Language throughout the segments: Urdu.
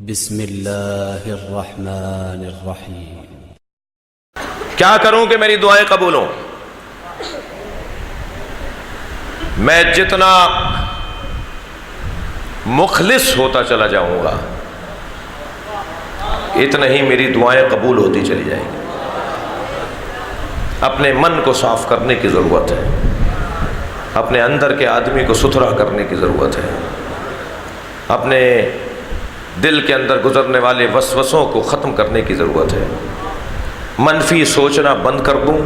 بسم اللہ الرحمن الرحیم۔ کیا کروں کہ میری دعائیں قبول ہوں؟ میں جتنا مخلص ہوتا چلا جاؤں گا اتنا ہی میری دعائیں قبول ہوتی چلی جائیں گی۔ اپنے من کو صاف کرنے کی ضرورت ہے، اپنے اندر کے آدمی کو ستھرا کرنے کی ضرورت ہے، اپنے دل کے اندر گزرنے والے وسوسوں کو ختم کرنے کی ضرورت ہے، منفی سوچنا بند کر دوں،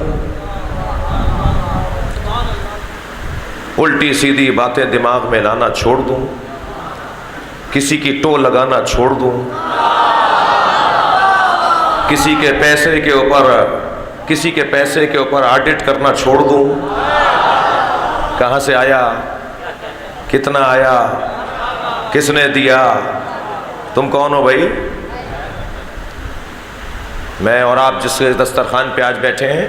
الٹی سیدھی باتیں دماغ میں لانا چھوڑ دوں، کسی کی ٹو لگانا چھوڑ دوں، کسی کے پیسے کے اوپر آڈٹ کرنا چھوڑ دوں، کہاں سے آیا، کتنا آیا، کس نے دیا، تم کون ہو بھائی؟ میں اور آپ جس دسترخوان پہ آج بیٹھے ہیں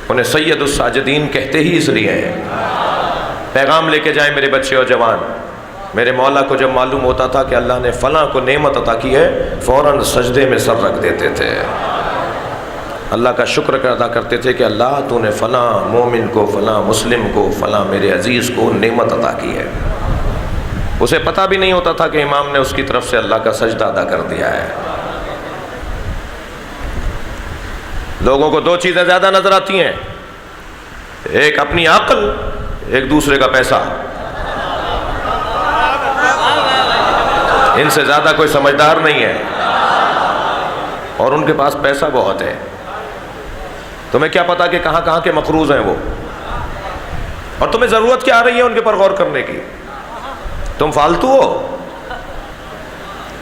انہیں سید الساجدین کہتے ہی اس لیے ہیں۔ پیغام لے کے جائیں میرے بچے اور جوان۔ میرے مولا کو جب معلوم ہوتا تھا کہ اللہ نے فلاں کو نعمت عطا کی ہے فوراً سجدے میں سر رکھ دیتے تھے، اللہ کا شکر ادا کرتے تھے کہ اللہ تو نے فلاں مومن کو، فلاں مسلم کو، فلاں میرے عزیز کو نعمت عطا کی ہے۔ اسے پتہ بھی نہیں ہوتا تھا کہ امام نے اس کی طرف سے اللہ کا سجدہ ادا کر دیا ہے۔ لوگوں کو دو چیزیں زیادہ نظر آتی ہیں، ایک اپنی عقل، ایک دوسرے کا پیسہ۔ ان سے زیادہ کوئی سمجھدار نہیں ہے اور ان کے پاس پیسہ بہت ہے۔ تمہیں کیا پتا کہ کہاں کہاں کے مقروض ہیں وہ، اور تمہیں ضرورت کیا آ رہی ہے ان کے پر غور کرنے کی؟ تم فالتو ہو؟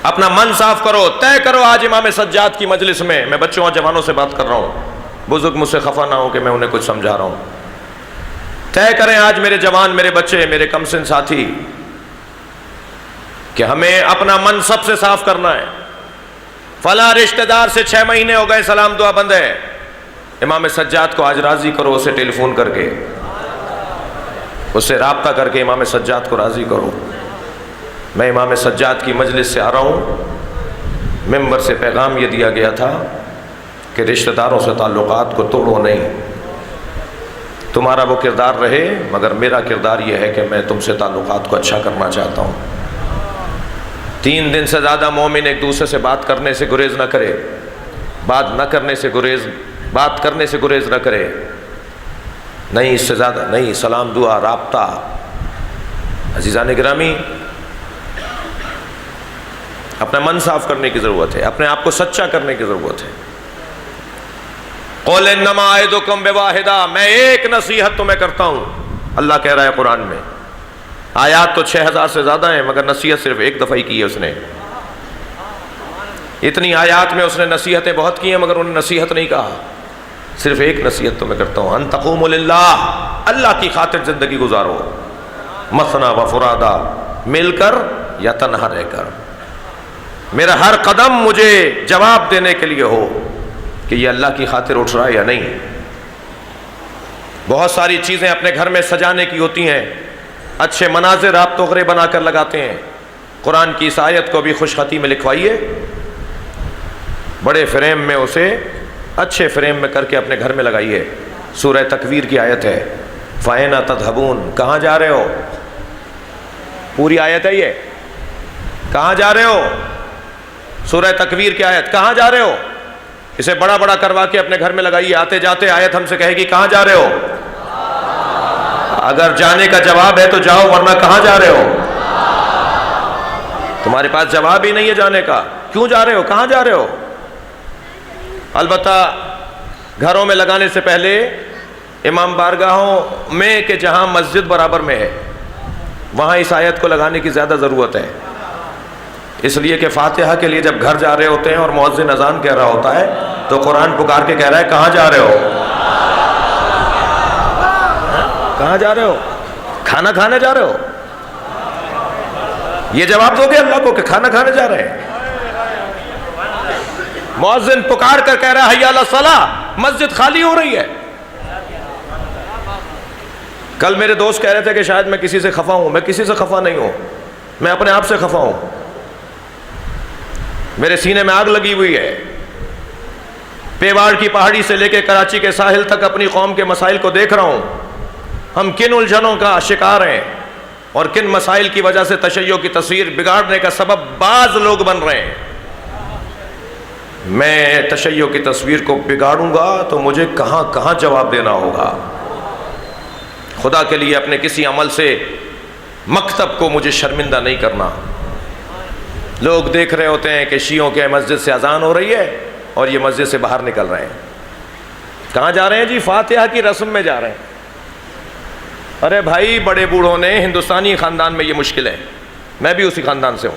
اپنا من صاف کرو، طے کرو۔ آج امام سجاد کی مجلس میں بچوں اور جوانوں سے بات کر رہا ہوں، بزرگ مجھ سے خفا نہ ہو کہ میں انہیں کچھ سمجھا رہا ہوں۔ طے کریں آج میرے جوان، میرے بچے، میرے کم سن ساتھی، کہ ہمیں اپنا من سب سے صاف کرنا ہے۔ فلاں رشتہ دار سے 6 مہینے ہو گئے سلام دعا بند ہے، امام سجاد کو آج راضی کرو، اسے ٹیلی فون کر کے، اس سے رابطہ کر کے امام سجاد کو راضی کرو۔ میں امام سجاد کی مجلس سے آ رہا ہوں، ممبر سے پیغام یہ دیا گیا تھا کہ رشتہ داروں سے تعلقات کو توڑو نہیں، تمہارا وہ کردار رہے مگر میرا کردار یہ ہے کہ میں تم سے تعلقات کو اچھا کرنا چاہتا ہوں۔ 3 دن سے زیادہ مومن ایک دوسرے سے بات کرنے سے گریز نہ کرے، بات کرنے سے گریز نہ کرے، نہیں اس سے زیادہ نہیں، سلام دعا رابطہ۔ عزیزان گرامی، اپنا من صاف کرنے کی ضرورت ہے، اپنے آپ کو سچا کرنے کی ضرورت ہے۔ قُلْ إِنَّمَا أَعِظُكُمْ بِوَاحِدَةٍ، میں ایک نصیحت تمہیں کرتا ہوں، اللہ کہہ رہا ہے قرآن میں۔ آیات تو 6000 سے زیادہ ہیں مگر نصیحت صرف ایک دفعہ ہی کی ہے اس نے۔ اتنی آیات میں اس نے نصیحتیں بہت کی ہیں مگر انہیں نصیحت نہیں کہا، صرف ایک نصیحت تمہیں کرتا ہوں، ان تقوموا للہ، اللہ کی خاطر زندگی گزارو، مثنیٰ و فرادا، مل کر یا تنہا رہ کر۔ میرا ہر قدم مجھے جواب دینے کے لیے ہو کہ یہ اللہ کی خاطر اٹھ رہا ہے یا نہیں۔ بہت ساری چیزیں اپنے گھر میں سجانے کی ہوتی ہیں، اچھے مناظر آپ توغرے بنا کر لگاتے ہیں، قرآن کی اس آیت کو بھی خوش خطی میں لکھوائیے، بڑے فریم میں اسے اچھے فریم میں کر کے اپنے گھر میں لگائیے۔ سورہ تکویر کی آیت ہے، فَأَيْنَ تَذْهَبُونَ، کہاں جا رہے ہو؟ پوری آیت ہے یہ، کہاں جا رہے ہو؟ سورہ تکویر کی آیت، کہاں جا رہے ہو؟ اسے بڑا بڑا کروا کے اپنے گھر میں لگائیے، آتے جاتے آیت ہم سے کہے گی کہاں جا رہے ہو؟ اگر جانے کا جواب ہے تو جاؤ، ورنہ کہاں جا رہے ہو؟ تمہارے پاس جواب ہی نہیں ہے جانے کا، کیوں جا رہے ہو، کہاں جا رہے ہو؟ البتہ گھروں میں لگانے سے پہلے امام بارگاہوں میں کہ جہاں مسجد برابر میں ہے وہاں اس آیت کو لگانے کی زیادہ ضرورت ہے، اس لیے کہ فاتحہ کے لیے جب گھر جا رہے ہوتے ہیں اور مؤذن اذان کہہ رہا ہوتا ہے تو قرآن پکار کے کہہ رہا ہے کہاں جا رہے ہو؟ کہاں جا رہے ہو؟ کھانا کھانے جا رہے ہو؟ یہ جواب دو گے اللہ کو کہ کھانا کھانے جا رہے ہیں؟ مؤذن پکار کر کہہ رہا ہے حی علی الصلاۃ، مسجد خالی ہو رہی ہے۔ کل میرے دوست کہہ رہے تھے کہ شاید میں کسی سے خفا ہوں، میں کسی سے خفا نہیں ہوں، میں اپنے آپ سے خفا ہوں۔ میرے سینے میں آگ لگی ہوئی ہے. پیواڑ کی پہاڑی سے لے کے کراچی کے ساحل تک اپنی قوم کے مسائل کو دیکھ رہا ہوں. ہم کن الجھنوں کا شکار ہیں اور کن مسائل کی وجہ سے تشیع کی تصویر بگاڑنے کا سبب بعض لوگ بن رہے ہیں. میں تشیع کی تصویر کو بگاڑوں گا تو مجھے کہاں کہاں جواب دینا ہوگا. خدا کے لیے اپنے کسی عمل سے مکتب کو مجھے شرمندہ نہیں کرنا. لوگ دیکھ رہے ہوتے ہیں کہ شیعوں کے مسجد سے اذان ہو رہی ہے اور یہ مسجد سے باہر نکل رہے ہیں. کہاں جا رہے ہیں جی؟ فاتحہ کی رسم میں جا رہے ہیں. ارے بھائی، بڑے بوڑھوں نے ہندوستانی خاندان میں یہ مشکل ہے، میں بھی اسی خاندان سے ہوں.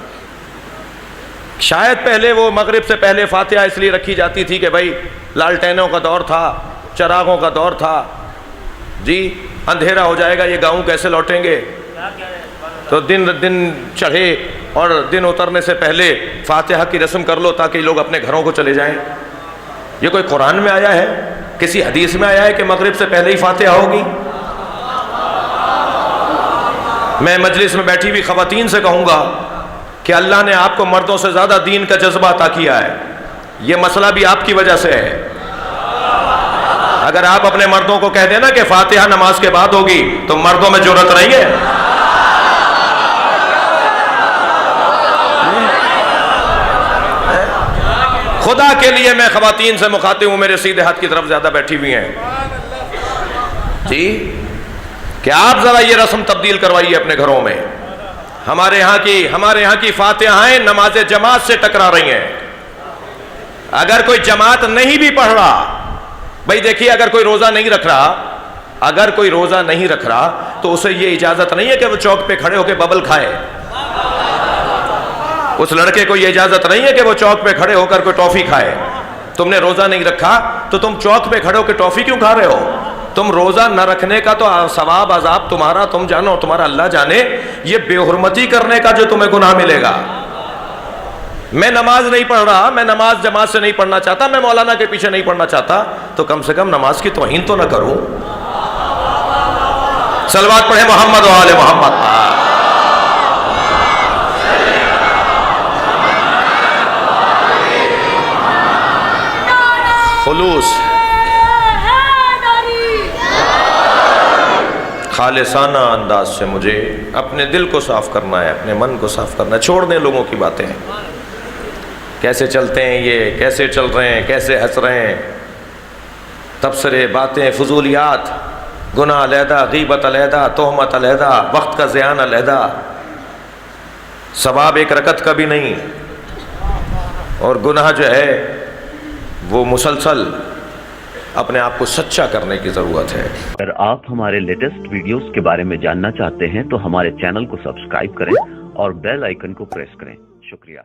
شاید پہلے وہ مغرب سے پہلے فاتحہ اس لیے رکھی جاتی تھی کہ بھائی لالٹینوں کا دور تھا، چراغوں کا دور تھا، جی اندھیرا ہو جائے گا، یہ گاؤں کیسے لوٹیں گے؟ تو دن چڑھے اور دن اترنے سے پہلے فاتحہ کی رسم کر لو تاکہ لوگ اپنے گھروں کو چلے جائیں. یہ کوئی قرآن میں آیا ہے؟ کسی حدیث میں آیا ہے کہ مغرب سے پہلے ہی فاتحہ ہوگی؟ میں مجلس میں بیٹھی ہوئی خواتین سے کہوں گا کہ اللہ نے آپ کو مردوں سے زیادہ دین کا جذبہ عطا کیا ہے. یہ مسئلہ بھی آپ کی وجہ سے ہے. اگر آپ اپنے مردوں کو کہہ دینا کہ فاتحہ نماز کے بعد ہوگی تو مردوں میں جرأت نہیں ہے. خدا کے لیے میں خواتین سے مخاطب ہوں، میرے سیدھے ہاتھ کی طرف زیادہ بیٹھی ہوئی ہیں جی، کہ آپ ذرا یہ رسم تبدیل کروائیے اپنے گھروں میں. ہمارے یہاں کی فاتحائیں نماز جماعت سے ٹکرا رہی ہیں. اگر کوئی جماعت نہیں بھی پڑھ رہا، بھائی دیکھیے، اگر کوئی روزہ نہیں رکھ رہا تو اسے یہ اجازت نہیں ہے کہ وہ چوک پہ کھڑے ہو کے ببل کھائے. اس لڑکے کو یہ اجازت نہیں ہے کہ وہ چوک پہ کھڑے ہو کر کوئی ٹافی کھائے. تم نے روزہ نہیں رکھا تو تم چوک پہ کھڑے ہو کے ٹافی کیوں کھا رہے ہو؟ تم روزہ نہ رکھنے کا تو ثواب عذاب تمہارا تم جانو، تمہارا اللہ جانے. یہ بے حرمتی کرنے کا جو تمہیں گناہ ملے گا. میں نماز نہیں پڑھ رہا، میں نماز جماعت سے نہیں پڑھنا چاہتا، میں مولانا کے پیچھے نہیں پڑھنا چاہتا، تو کم سے کم نماز کی توہین تو نہ کروں. صلوات پڑھیں محمد و آل محمد. خلوص، خالصانہ انداز سے مجھے اپنے دل کو صاف کرنا ہے، اپنے من کو صاف کرنا ہے. چھوڑ دیں لوگوں کی باتیں، کیسے چلتے ہیں یہ، کیسے چل رہے ہیں، کیسے ہنس رہے ہیں. تبصرے، باتیں، فضولیات، گناہ علیحدہ، غیبت علیحدہ، تہمت علیحدہ، وقت کا زیان علیحدہ، ثواب ایک رکعت کا بھی نہیں. اور گناہ جو ہے وہ مسلسل اپنے آپ کو سچا کرنے کی ضرورت ہے. اگر آپ ہمارے لیٹسٹ ویڈیوز کے بارے میں جاننا چاہتے ہیں تو ہمارے چینل کو سبسکرائب کریں اور بیل آئیکن کو پریس کریں. شکریہ.